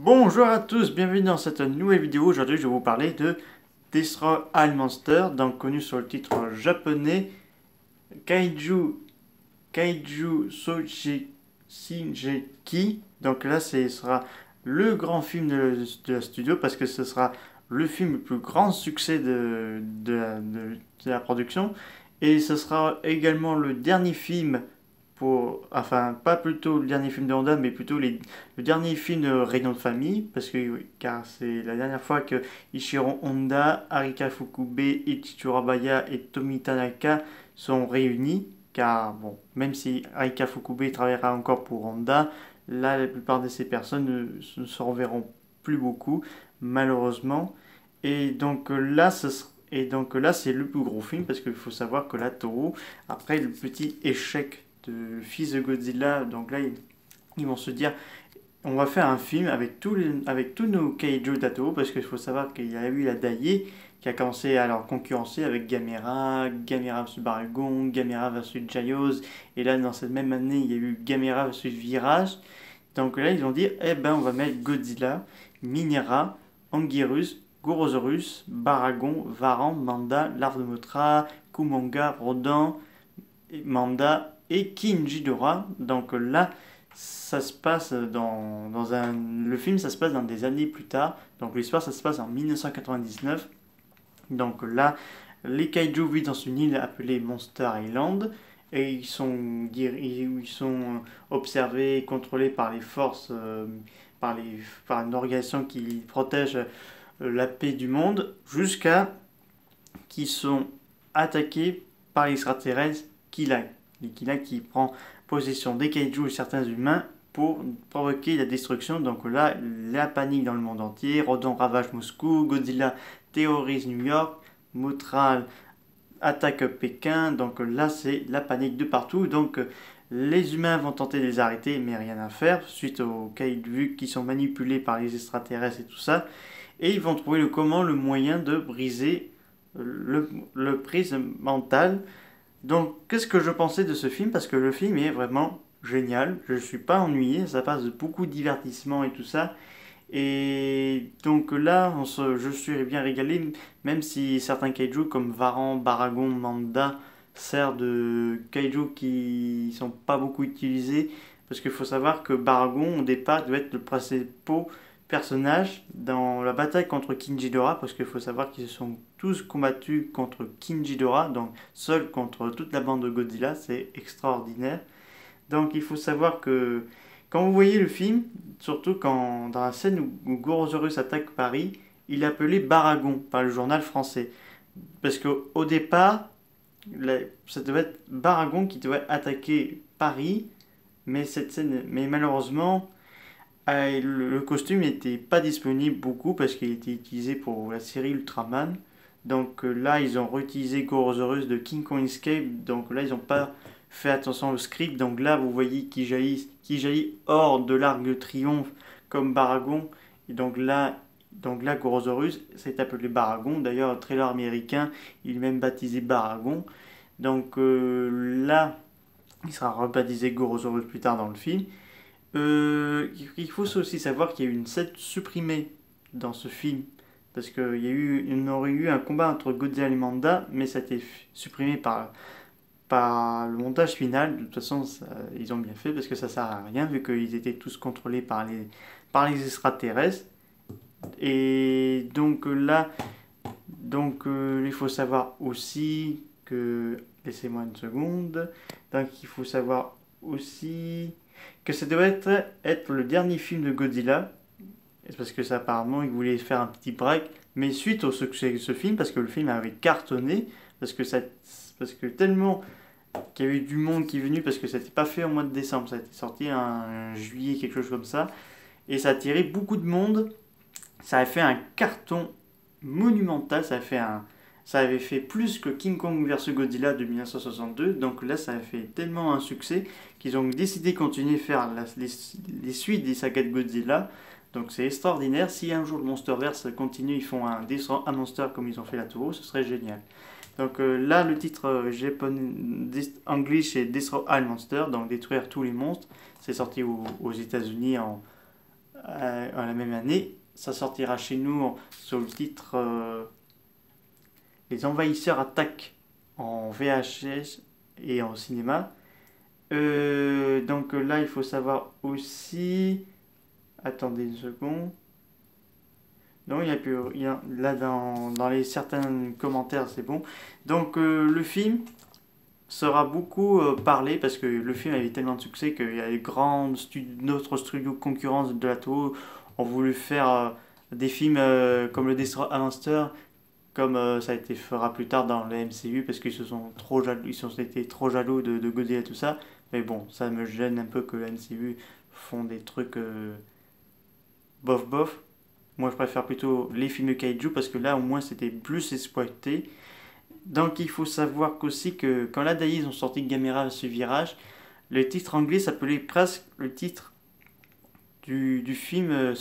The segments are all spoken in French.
Bonjour à tous, bienvenue dans cette nouvelle vidéo. Aujourd'hui, je vais vous parler de Destroy All Monsters, donc connu sur le titre japonais Kaiju Shingeki. Donc là, ce sera le grand film de la studio parce que ce sera le film le plus grand succès de la production. Et ce sera également le dernier film enfin, pas plutôt le dernier film de Honda, mais plutôt le dernier film de Réunion de famille, parce que, oui, car c'est la dernière fois que Ichiro Honda, Arika Fukube, Ichiro Abaya et Tomi Tanaka sont réunis, car, bon, même si Arika Fukube travaillera encore pour Honda, là, la plupart de ces personnes ne se reverront plus beaucoup, malheureusement. Et donc là, c'est le plus gros film, parce qu'il faut savoir que la Toho, après le petit échec de fils de Godzilla. Donc là, ils vont se dire, on va faire un film avec tous nos kaiju d'Ato, parce qu'il faut savoir qu'il y a eu la Daiei qui a commencé à leur concurrencer avec Gamera, Gamera vs Baragon, Gamera vs Jaios, et là dans cette même année il y a eu Gamera vs Virage. Donc là ils ont dit, eh ben on va mettre Godzilla, Minera, Anguirus, Gorosaurus, Baragon, Varan, Manda, Larve Kumanga, Rodan, Manda et Kinjidora. Donc là, ça se passe le film, ça se passe dans des années plus tard. Donc l'histoire, ça se passe en 1999. Donc là, les kaiju vivent dans une île appelée Monster Island et ils sont observés et contrôlés par les forces, par une organisation qui protège la paix du monde jusqu'à qu'ils sont attaqués par l'extraterrestre Kila. Kila qui prend possession des kaiju et certains humains pour provoquer la destruction. Donc là, la panique dans le monde entier. Rodan ravage Moscou, Godzilla terrorise New York, Motral attaque Pékin. Donc là, c'est la panique de partout. Donc les humains vont tenter de les arrêter, mais rien à faire suite aux kaiju qui sont manipulés par les extraterrestres et tout ça. Et ils vont trouver le moyen de briser le prisme mental. Donc, qu'est-ce que je pensais de ce film? Parce que le film est vraiment génial. Je ne suis pas ennuyé. Ça passe de beaucoup de divertissement et tout ça. Et donc là, je suis bien régalé. Même si certains kaiju comme Varan, Baragon, Manda servent de kaiju qui sont pas beaucoup utilisés. Parce qu'il faut savoir que Baragon, au départ, doit être le principal personnage dans la bataille contre Kinjidora, parce qu'il faut savoir qu'ils se sont tous combattus contre Kinjidora, donc seul contre toute la bande de Godzilla, c'est extraordinaire. Donc il faut savoir que quand vous voyez le film, surtout dans la scène où Gorosaurus attaque Paris, il est appelé Baragon par le journal français. Parce qu'au départ, ça devait être Baragon qui devait attaquer Paris, mais malheureusement, le costume n'était pas disponible beaucoup parce qu'il était utilisé pour la série Ultraman. Donc là, ils ont réutilisé Gorosaurus de King Kong Escape. Donc là, ils n'ont pas fait attention au script. Donc là, vous voyez qui jaillit hors de l'Arc de Triomphe comme Baragon. Et donc là Gorosaurus, c'est appelé Baragon. D'ailleurs, le trailer américain, il est même baptisé Baragon. Donc là, il sera rebaptisé Gorosaurus plus tard dans le film. Il faut aussi savoir qu'il y a eu une scène supprimée dans ce film. Parce qu'il aurait eu un combat entre Godzilla et Manda, mais ça a été supprimé par le montage final. De toute façon, ils ont bien fait parce que ça sert à rien vu qu'ils étaient tous contrôlés par les extraterrestres. Et donc là, il faut savoir aussi que... Laissez-moi une seconde. Donc il faut savoir aussi que ça devait être le dernier film de Godzilla. Parce que ça, apparemment, ils voulaient faire un petit break. Mais suite au succès de ce film, parce que le film avait cartonné, parce que tellement qu'il y a eu du monde qui est venu, parce que ça n'était pas fait au mois de décembre, ça a été sorti en juillet, quelque chose comme ça. Et ça a attiré beaucoup de monde. Ça a fait un carton monumental, ça avait fait plus que King Kong vs Godzilla de 1962. Donc là, ça a fait tellement un succès qu'ils ont décidé de continuer à faire les suites des sagas de Godzilla. Donc c'est extraordinaire. Si un jour le Monsterverse continue, ils font un Monster comme ils ont fait la Toho, ce serait génial. Donc là, le titre anglais c'est Destroy All Monsters, donc détruire tous les monstres. C'est sorti aux États-Unis à la même année. Ça sortira chez nous sous le titre Les Envahisseurs attaquent en VHS et en cinéma. Donc là, il faut savoir aussi. Attendez une seconde. Non, il n'y a plus rien. Là, dans les certains commentaires, c'est bon. Donc, le film sera beaucoup parlé parce que le film avait tellement de succès qu'il y a les d'autres studios concurrents de la Toho ont voulu faire des films comme le Destroy a Monster, comme ça a été fera plus tard dans le MCU parce qu'ils se sont trop jaloux, été trop jaloux de Godzilla et tout ça. Mais bon, ça me gêne un peu que le MCU font des trucs bof bof. Moi, je préfère plutôt les films de kaiju parce que là, au moins, c'était plus exploité. Donc, il faut savoir qu'aussi que quand la Daiei ont sorti Gamera ce virage, le titre anglais s'appelait presque le titre du film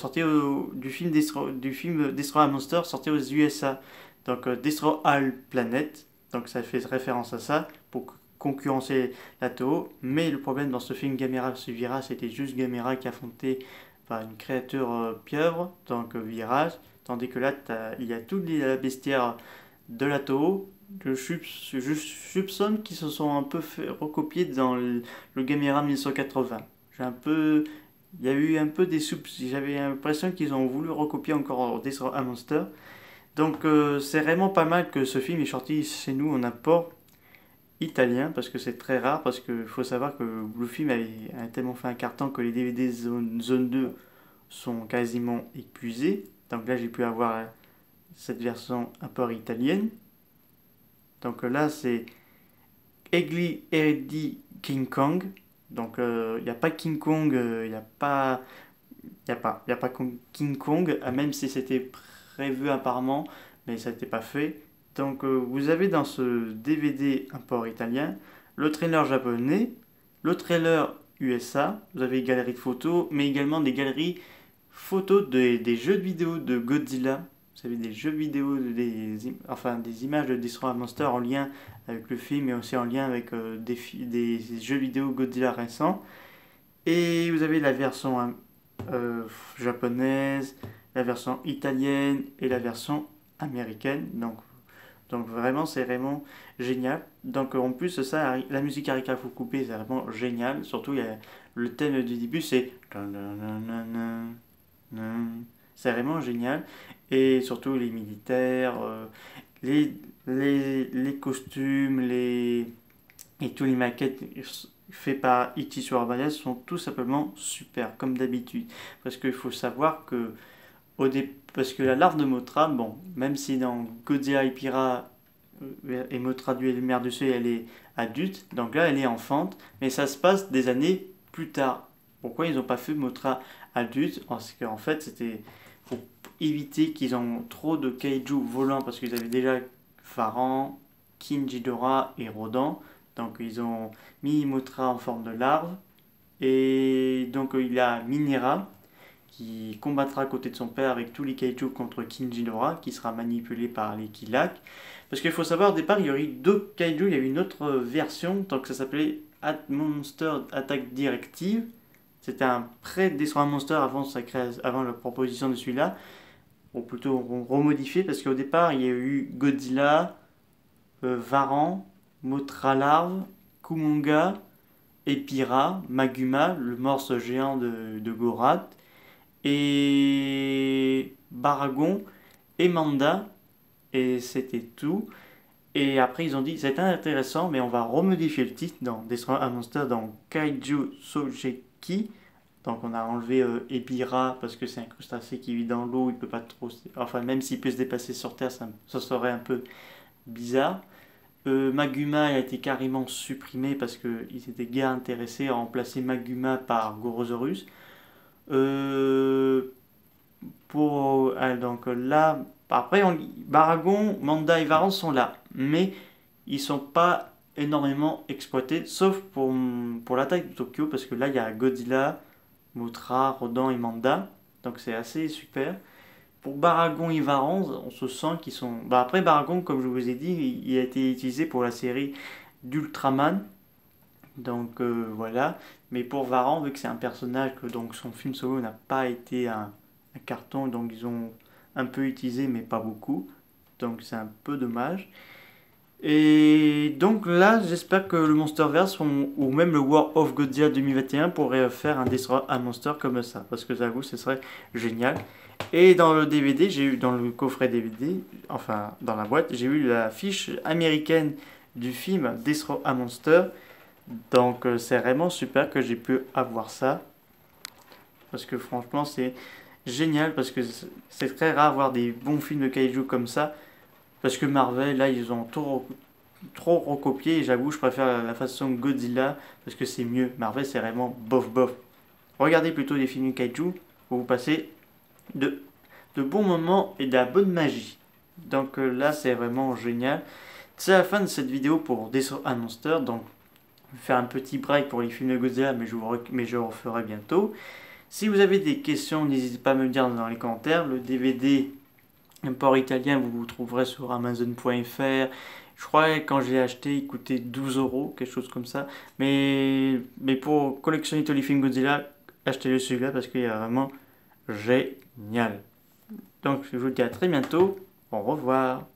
du film Destroy All Monster sorti aux USA. Donc, Destroy All Planet. Donc, ça fait référence à ça pour concurrencer la Toho. Mais le problème dans ce film Gamera ce virage, c'était juste Gamera qui affrontait une créature pieuvre, donc virage, tandis que là, il y a tous les bestiaires de la Toho, je soupçonne qui se sont un peu fait recopier dans le Gamera 1980. Il y a eu un peu j'avais l'impression qu'ils ont voulu recopier encore Destroy a Monster. Donc c'est vraiment pas mal que ce film est sorti chez nous en import italien parce que c'est très rare parce qu'il faut savoir que le film a tellement fait un carton que les DVD zone 2 sont quasiment épuisés. Donc là j'ai pu avoir cette version import italienne. Donc là c'est Egli Erdi King Kong. Donc il n'y a pas King Kong, il n'y a pas King Kong, même si c'était prévu apparemment, mais ça n'était pas fait. Donc vous avez dans ce DVD import italien le trailer japonais, le trailer USA, vous avez une galerie de photos, mais également des galeries photos des jeux de vidéo de Godzilla. Vous savez, des jeux vidéo, des images de Destroy Monster en lien avec le film et aussi en lien avec des jeux vidéo Godzilla récents. Et vous avez la version japonaise, la version italienne et la version américaine. Donc vraiment, c'est vraiment génial. Donc en plus, ça, la musique Arika Fukupe, c'est vraiment génial. Surtout, le thème du début, c'est... C'est vraiment génial. Et surtout, les militaires, les costumes, et tous les maquettes faits par Ichi Urabaya sont tout simplement super, comme d'habitude. Parce qu'il faut savoir que parce que la larve de Mothra, bon, même si dans Godzilla et Pira et Mothra du mer du Seuil, elle est adulte, donc là elle est enfante, mais ça se passe des années plus tard. Pourquoi ils n'ont pas fait Mothra adulte? Parce qu'en fait c'était pour éviter qu'ils ont trop de kaiju volants, parce qu'ils avaient déjà Varan, King-Ghidorah et Rodan, donc ils ont mis Mothra en forme de larve, et donc il y a Minera qui combattra à côté de son père avec tous les kaiju contre King-Ghidorah, qui sera manipulé par les Kilak. Parce qu'il faut savoir, au départ, il y aurait eu deux kaiju, il y avait une autre version, donc ça s'appelait Monster Attack Directive. C'était un pré-Destroy Monster avant la proposition de celui-là, ou plutôt remodifié, parce qu'au départ, il y a eu Godzilla, Varan, Mothra Larve, Kumonga, Epira, Maguma, le morse géant de Gorath, et Baragon et Manda, et c'était tout. Et après ils ont dit c'était intéressant, mais on va remodifier le titre dans Destroy a Monster dans Kaiju Sojeki. Donc on a enlevé Ebira parce que c'est un crustacé qui vit dans l'eau, il peut pas trop, enfin même s'il peut se déplacer sur terre, ça serait un peu bizarre. Maguma a été carrément supprimé parce qu'ils étaient guère intéressés à remplacer Maguma par Gorosaurus. Donc là, après, Baragon, Manda et Varan sont là, mais ils sont pas énormément exploités, sauf pour l'attaque de Tokyo, parce que là, il y a Godzilla, Mothra, Rodan et Manda, donc c'est assez super. Pour Baragon et Varan, on se sent qu'ils sont... après, Baragon, comme je vous ai dit, il a été utilisé pour la série d'Ultraman, Donc voilà. Mais pour Varan, vu que c'est un personnage que donc son film solo n'a pas été un carton, donc ils ont un peu utilisé mais pas beaucoup. Donc c'est un peu dommage. Et donc là, j'espère que le Monsterverse ou même le War of Godzilla 2021 pourrait faire un Destroy un Monster comme ça. Parce que j'avoue, ce serait génial. Et dans le DVD, j'ai eu dans le coffret DVD, enfin dans la boîte, j'ai eu la fiche américaine du film Destroy a Monster. Donc c'est vraiment super que j'ai pu avoir ça. Parce que franchement, c'est génial. Parce que c'est très rare voir des bons films de kaiju comme ça. Parce que Marvel, là, ils ont trop recopié. Et j'avoue, je préfère la façon Godzilla. Parce que c'est mieux. Marvel, c'est vraiment bof bof. Regardez plutôt des films de kaiju. Pour vous passer de, de bons moments et de la bonne magie. Donc là, c'est vraiment génial. C'est la fin de cette vidéo pour Destroy a Monster. Donc, je vais faire un petit break pour les films de Godzilla, mais je le referai bientôt. Si vous avez des questions, n'hésitez pas à me le dire dans les commentaires. Le DVD import italien, vous trouverez sur Amazon.fr. Je crois que quand je l'ai acheté, il coûtait 12 euros, quelque chose comme ça. Mais pour collectionner tous les films Godzilla, achetez-le celui-là parce qu'il est vraiment génial. Donc je vous dis à très bientôt. Au revoir.